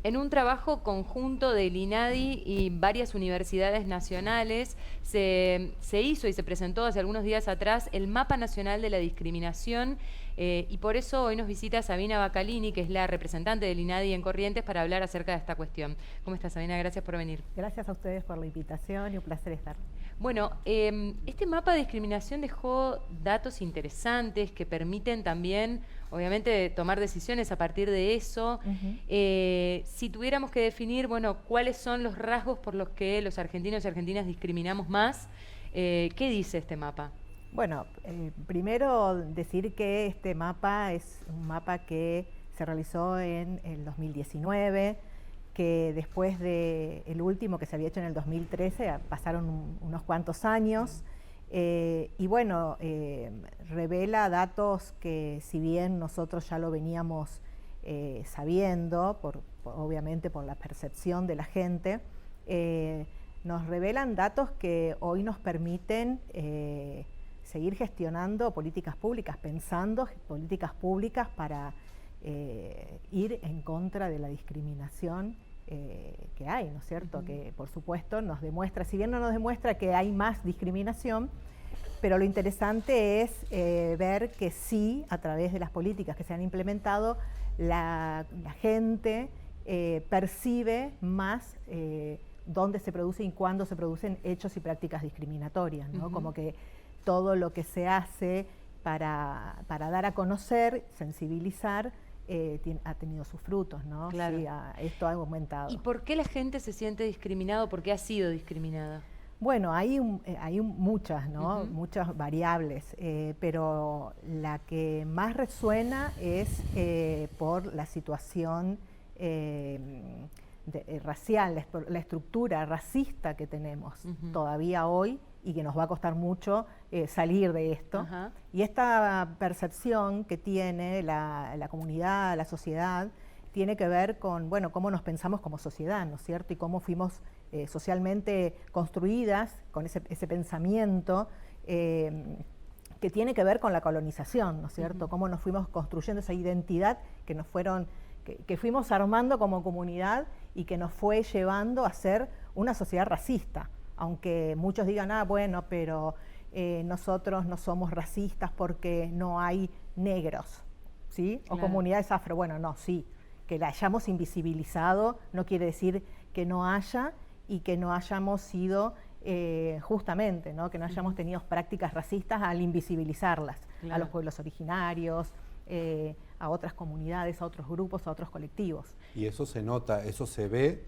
En un trabajo conjunto del INADI y varias universidades nacionales se hizo y se presentó hace algunos días atrás el Mapa Nacional de la Discriminación, y por eso hoy nos visita Sabina Bacalini, que es la representante del INADI en Corrientes, para hablar acerca de esta cuestión. ¿Cómo estás, Sabina? Gracias por venir. Gracias a ustedes por la invitación y un placer estar. Bueno, este mapa de discriminación dejó datos interesantes que permiten también, obviamente, tomar decisiones a partir de eso. Si tuviéramos que definir, bueno, cuáles son los rasgos por los que los argentinos y argentinas discriminamos más, ¿qué dice este mapa? Bueno, primero decir que este mapa es un mapa que se realizó en el 2019, que después del último que se había hecho en el 2013 pasaron unos cuantos años, y bueno, revela datos que si bien nosotros ya lo veníamos sabiendo, obviamente por la percepción de la gente, nos revelan datos que hoy nos permiten seguir gestionando políticas públicas, pensando políticas públicas para ir en contra de la discriminación que hay, ¿no es cierto? Que por supuesto nos demuestra, si bien no nos demuestra que hay más discriminación, pero lo interesante es ver que sí, a través de las políticas que se han implementado, la gente percibe más dónde se producen y cuándo se producen hechos y prácticas discriminatorias, ¿no? Como que todo lo que se hace para dar a conocer, sensibilizar, ha tenido sus frutos, ¿no? Claro. Sí, esto ha aumentado. ¿Y por qué la gente se siente discriminada? ¿Por qué ha sido discriminada? Bueno, hay muchas, ¿no? Muchas variables, pero la que más resuena es por la situación racial, la estructura racista que tenemos todavía hoy y que nos va a costar mucho salir de esto. Y esta percepción que tiene la comunidad, la sociedad, tiene que ver con, bueno, cómo nos pensamos como sociedad, ¿no es cierto? Y cómo fuimos socialmente construidas con ese pensamiento que tiene que ver con la colonización, ¿no es cierto? Cómo nos fuimos construyendo esa identidad que fuimos armando como comunidad y que nos fue llevando a ser una sociedad racista. Aunque muchos digan, bueno, pero nosotros no somos racistas porque no hay negros, ¿sí? Claro. O comunidades afro. Bueno, no, sí. Que la hayamos invisibilizado no quiere decir que no haya y que no hayamos sido justamente, ¿no? Que no hayamos tenido prácticas racistas al invisibilizarlas, claro, a los pueblos originarios, a otras comunidades, a otros grupos, a otros colectivos. Y eso se nota, eso se ve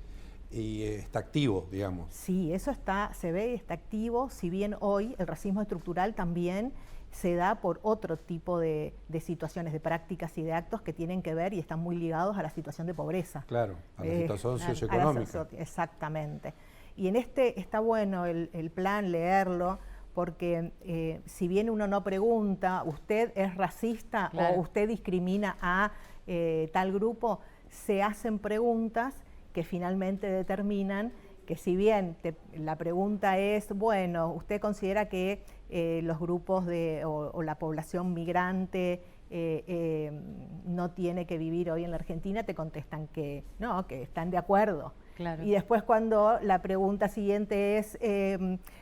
y está activo, digamos. Sí, eso se ve y está activo, si bien hoy el racismo estructural también se da por otro tipo de situaciones, de prácticas y de actos que tienen que ver y están muy ligados a la situación de pobreza. Claro, a la situación socioeconómica. Exactamente. Y en este está bueno el plan leerlo, porque si bien uno no pregunta, ¿usted es racista, claro, o usted discrimina a tal grupo? Se hacen preguntas que finalmente determinan que si bien la pregunta es, bueno, ¿usted considera que los grupos o la población migrante no tiene que vivir hoy en la Argentina? Te contestan que no, que están de acuerdo. Claro. Y después cuando la pregunta siguiente es,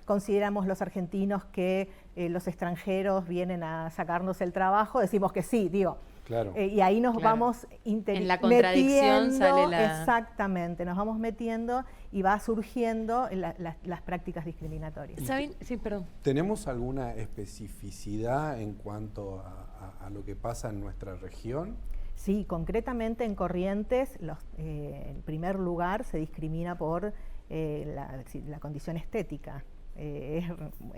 ¿consideramos los argentinos que los extranjeros vienen a sacarnos el trabajo? Decimos que sí, digo. Claro. Y ahí nos vamos en la contradicción metiendo, sale la... Exactamente, nos vamos metiendo y va surgiendo las prácticas discriminatorias. Sí, perdón. ¿Tenemos alguna especificidad en cuanto a lo que pasa en nuestra región? Sí, concretamente en Corrientes, en primer lugar se discrimina por la condición estética.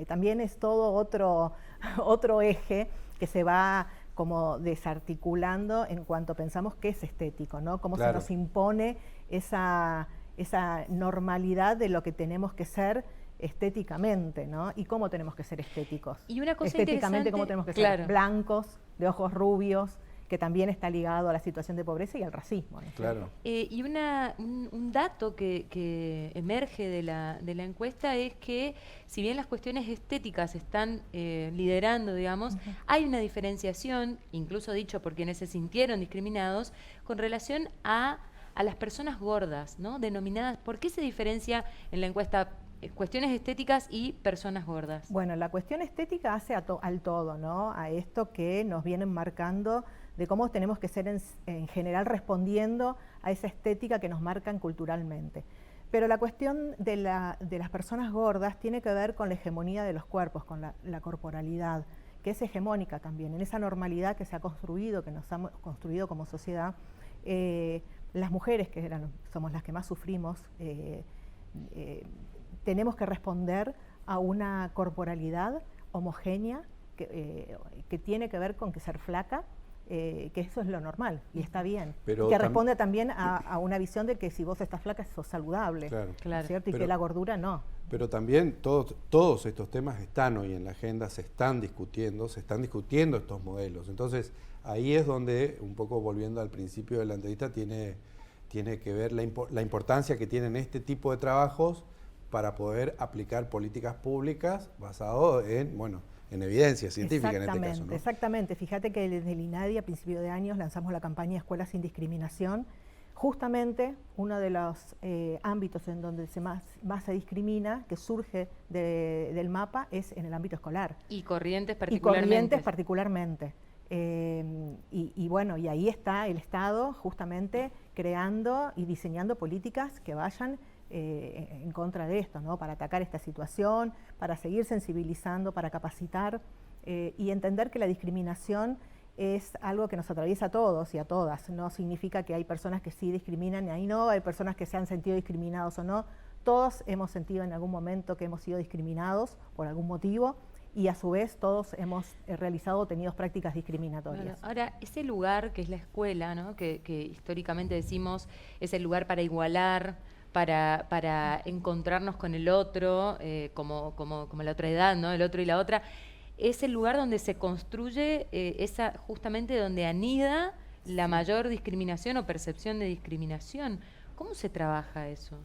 También es todo otro eje que se va como desarticulando en cuanto pensamos que es estético, ¿no? Cómo claro, se nos impone esa normalidad de lo que tenemos que ser estéticamente, ¿no? Y cómo tenemos que ser estéticos. Y una cosa estéticamente, cómo tenemos que claro, ser blancos, de ojos rubios, que también está ligado a la situación de pobreza y al racismo, ¿no? Claro. Y un dato que emerge de la encuesta es que, si bien las cuestiones estéticas están liderando, digamos, hay una diferenciación, incluso dicho por quienes se sintieron discriminados, con relación a a las personas gordas, ¿no? Denominadas, ¿por qué se diferencia en la encuesta cuestiones estéticas y personas gordas? Bueno, la cuestión estética hace al todo, ¿no? A esto que nos vienen marcando de cómo tenemos que ser en general respondiendo a esa estética que nos marcan culturalmente. Pero la cuestión de las personas gordas tiene que ver con la hegemonía de los cuerpos, con la corporalidad, que es hegemónica también, en esa normalidad que se ha construido, que nos hemos construido como sociedad. Las mujeres, que somos las que más sufrimos, tenemos que responder a una corporalidad homogénea que tiene que ver con que ser flaca, que eso es lo normal y está bien. Pero que responde también a una visión de que si vos estás flaca sos saludable, Claro. ¿cierto? Y que la gordura no. Pero también todos estos temas están hoy en la agenda, se están discutiendo estos modelos. Entonces, ahí es donde, un poco volviendo al principio de la entrevista, tiene que ver la importancia que tienen este tipo de trabajos para poder aplicar políticas públicas basado en evidencia científica en este caso, ¿no? Exactamente. Fíjate que desde el INADI a principios de años lanzamos la campaña Escuelas sin Discriminación. Justamente uno de los ámbitos en donde más se discrimina, que surge del mapa, es en el ámbito escolar. Y Corrientes particularmente. Y ahí está el Estado justamente creando y diseñando políticas que vayan en contra de esto, ¿no? Para atacar esta situación, para seguir sensibilizando, para capacitar y entender que la discriminación es algo que nos atraviesa a todos y a todas. No significa que hay personas que sí discriminan y ahí no, hay personas que se han sentido discriminados o no. Todos hemos sentido en algún momento que hemos sido discriminados por algún motivo y a su vez todos hemos realizado o tenido prácticas discriminatorias. Bueno, ahora, ese lugar que es la escuela, ¿no? que históricamente decimos es el lugar para igualar, para encontrarnos con el otro, como la otra edad, ¿no? El otro y la otra, es el lugar donde se construye, justamente donde anida la mayor discriminación o percepción de discriminación. ¿Cómo se trabaja eso?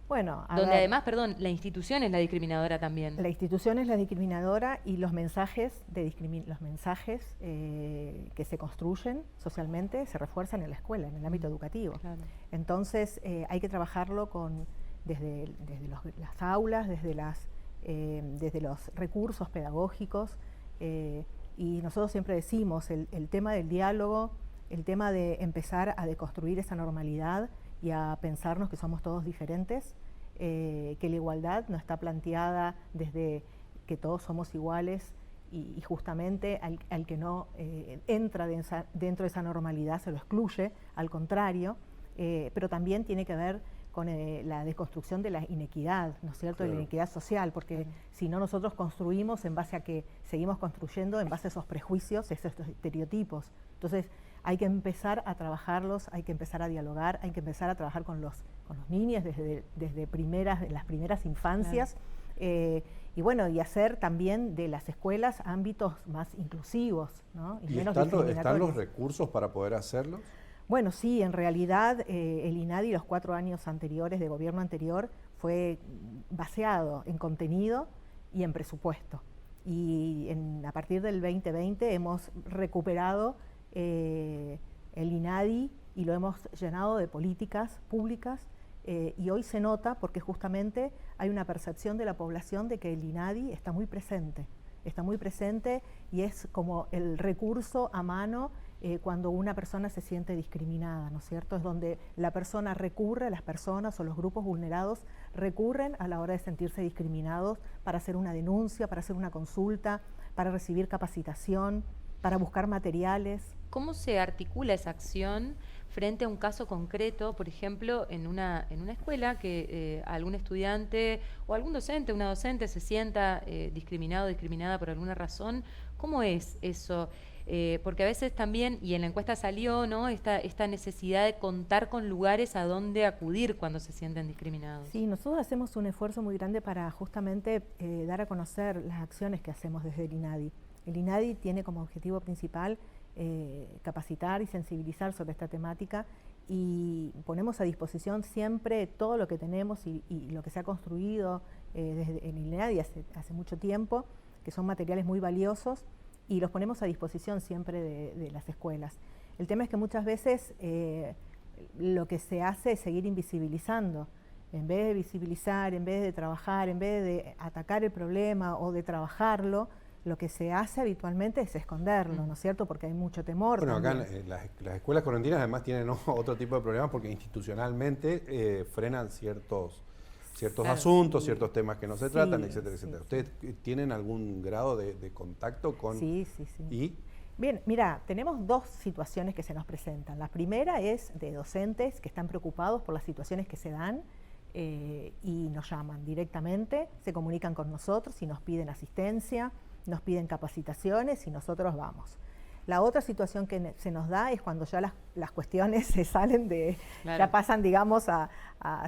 Bueno, donde además, perdón, la institución es la discriminadora también. La institución es la discriminadora y los mensajes que se construyen socialmente se refuerzan en la escuela, en el ámbito educativo. Claro. Entonces hay que trabajarlo desde las aulas, desde los recursos pedagógicos y nosotros siempre decimos el tema del diálogo, el tema de empezar a deconstruir esa normalidad y a pensarnos que somos todos diferentes, que la igualdad no está planteada desde que todos somos iguales y justamente al que no entra dentro de esa normalidad se lo excluye, al contrario, pero también tiene que ver con la desconstrucción de la inequidad, ¿no es cierto?, claro, de la inequidad social, porque si no nosotros construimos en base a que seguimos construyendo en base a esos prejuicios, esos estereotipos. Entonces hay que empezar a trabajarlos, hay que empezar a dialogar, hay que empezar a trabajar con los niños desde las primeras infancias, claro, y hacer también de las escuelas ámbitos más inclusivos, ¿no? ¿Y están los recursos para poder hacerlo? Bueno, sí, en realidad el INADI los 4 años anteriores de gobierno anterior fue vaciado en contenido y en presupuesto. Y a partir del 2020 hemos recuperado el INADI y lo hemos llenado de políticas públicas y hoy se nota porque justamente hay una percepción de la población de que el INADI está muy presente y es como el recurso a mano cuando una persona se siente discriminada, ¿no es cierto? Es donde la persona recurre, las personas o los grupos vulnerados recurren a la hora de sentirse discriminados para hacer una denuncia, para hacer una consulta, para recibir capacitación, para buscar materiales. ¿Cómo se articula esa acción frente a un caso concreto, por ejemplo, en una escuela que algún estudiante o algún docente, una docente se sienta discriminado o discriminada por alguna razón? ¿Cómo es eso? Porque a veces también, y en la encuesta salió, ¿no?, esta necesidad de contar con lugares a donde acudir cuando se sienten discriminados. Sí, nosotros hacemos un esfuerzo muy grande para justamente dar a conocer las acciones que hacemos desde el INADI. El INADI tiene como objetivo principal capacitar y sensibilizar sobre esta temática y ponemos a disposición siempre todo lo que tenemos y lo que se ha construido desde el INADI hace mucho tiempo, que son materiales muy valiosos y los ponemos a disposición siempre de las escuelas. El tema es que muchas veces lo que se hace es seguir invisibilizando. En vez de visibilizar, en vez de trabajar, en vez de atacar el problema o de trabajarlo, lo que se hace habitualmente es esconderlo, ¿no es cierto? Porque hay mucho temor. Bueno, también. acá las escuelas correntinas además tienen otro tipo de problemas porque institucionalmente frenan ciertos claro, asuntos, ciertos temas que no se tratan, etcétera, etcétera. ¿Ustedes tienen algún grado de contacto con...? Sí. ¿Y? Bien, mira, tenemos dos situaciones que se nos presentan. La primera es de docentes que están preocupados por las situaciones que se dan y nos llaman directamente, se comunican con nosotros y nos piden asistencia, nos piden capacitaciones y nosotros vamos. La otra situación que se nos da es cuando ya las cuestiones se salen claro, ya pasan, digamos, a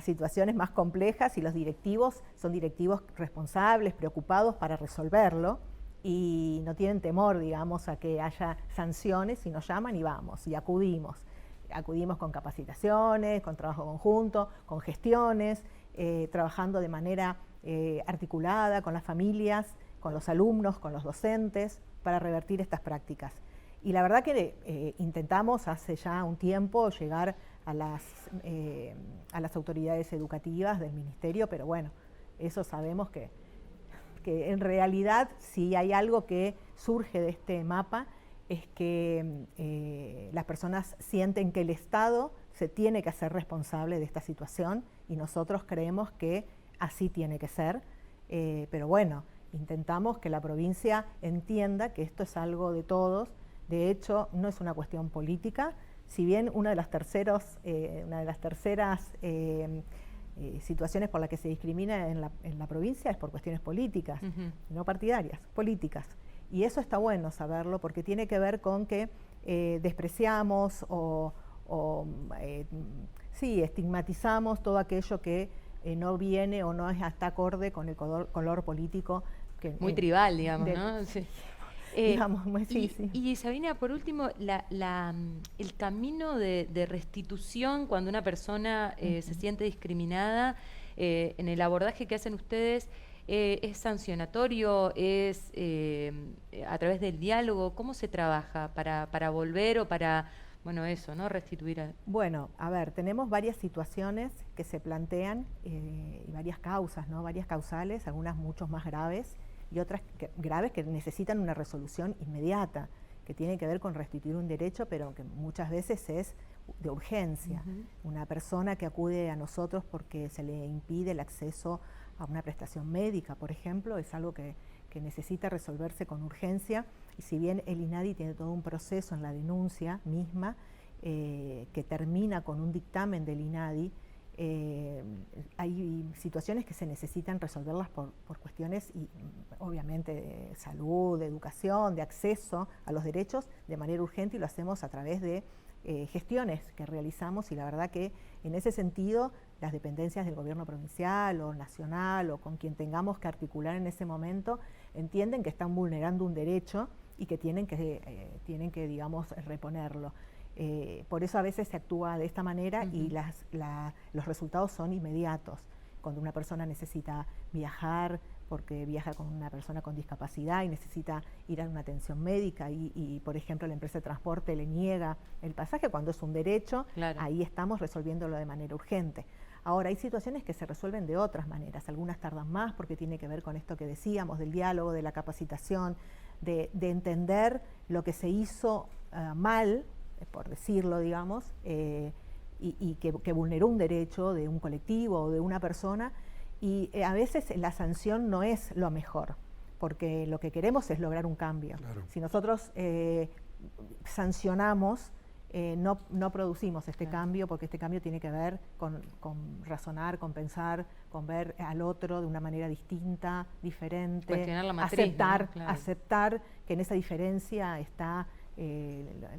situaciones más complejas y los directivos son directivos responsables, preocupados para resolverlo y no tienen temor, digamos, a que haya sanciones y nos llaman y vamos y acudimos. Acudimos con capacitaciones, con trabajo conjunto, con gestiones, trabajando de manera articulada con las familias, con los alumnos, con los docentes, para revertir estas prácticas. Y la verdad que intentamos hace ya un tiempo llegar a las autoridades educativas del Ministerio, pero bueno, eso sabemos que en realidad si hay algo que surge de este mapa es que las personas sienten que el Estado se tiene que hacer responsable de esta situación y nosotros creemos que así tiene que ser, pero bueno, intentamos que la provincia entienda que esto es algo de todos. De hecho, no es una cuestión política, si bien una de las terceras situaciones por las que se discrimina en la provincia es por cuestiones políticas, no partidarias, políticas. Y eso está bueno saberlo porque tiene que ver con que despreciamos o estigmatizamos todo aquello que no viene o no está acorde con el color político. Muy tribal, digamos, ¿no? Sí. Digamos, sí. Y Sabina, por último, el camino de restitución cuando una persona se siente discriminada, en el abordaje que hacen ustedes, ¿es sancionatorio? ¿Es a través del diálogo? ¿Cómo se trabaja para volver o para, bueno, eso, ¿no? Restituir. Bueno, a ver, tenemos varias situaciones que se plantean y varias causas, ¿no? Varias causales, algunas mucho más graves y otras graves que necesitan una resolución inmediata, que tiene que ver con restituir un derecho, pero que muchas veces es de urgencia. Una persona que acude a nosotros porque se le impide el acceso a una prestación médica, por ejemplo, es algo que necesita resolverse con urgencia, y si bien el INADI tiene todo un proceso en la denuncia misma, que termina con un dictamen del INADI, hay situaciones que se necesitan resolverlas por cuestiones, y obviamente de salud, de educación, de acceso a los derechos de manera urgente, y lo hacemos a través de gestiones que realizamos, y la verdad que en ese sentido las dependencias del gobierno provincial o nacional o con quien tengamos que articular en ese momento entienden que están vulnerando un derecho y que tienen que digamos, reponerlo. Por eso a veces se actúa de esta manera y los resultados son inmediatos. Cuando una persona necesita viajar porque viaja con una persona con discapacidad y necesita ir a una atención médica y por ejemplo, la empresa de transporte le niega el pasaje cuando es un derecho, claro, ahí estamos resolviéndolo de manera urgente. Ahora, hay situaciones que se resuelven de otras maneras, algunas tardan más porque tiene que ver con esto que decíamos, del diálogo, de la capacitación, de entender lo que se hizo mal, por decirlo, digamos, y que vulneró un derecho de un colectivo o de una persona, y a veces la sanción no es lo mejor, porque lo que queremos es lograr un cambio. Claro. Si nosotros sancionamos, no producimos este cambio, porque este cambio tiene que ver con razonar, con pensar, con ver al otro de una manera distinta, diferente, cuestionar la matriz, aceptar, ¿no? Claro, aceptar que en esa diferencia está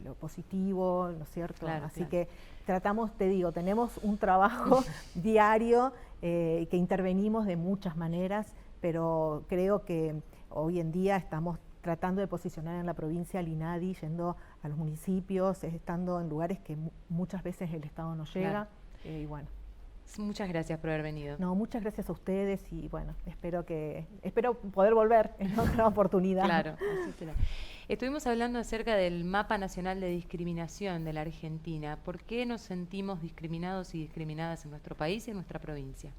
lo positivo, ¿no es cierto? Claro, Así claro. que tratamos, te digo, tenemos un trabajo diario que intervenimos de muchas maneras, pero creo que hoy en día estamos tratando de posicionar en la provincia al INADI, yendo a los municipios, estando en lugares que muchas veces el Estado no llega, claro. Y bueno. Muchas gracias por haber venido. No, muchas gracias a ustedes y bueno, espero poder volver en otra oportunidad. Claro, así será. Estuvimos hablando acerca del Mapa Nacional de Discriminación de la Argentina. ¿Por qué nos sentimos discriminados y discriminadas en nuestro país y en nuestra provincia?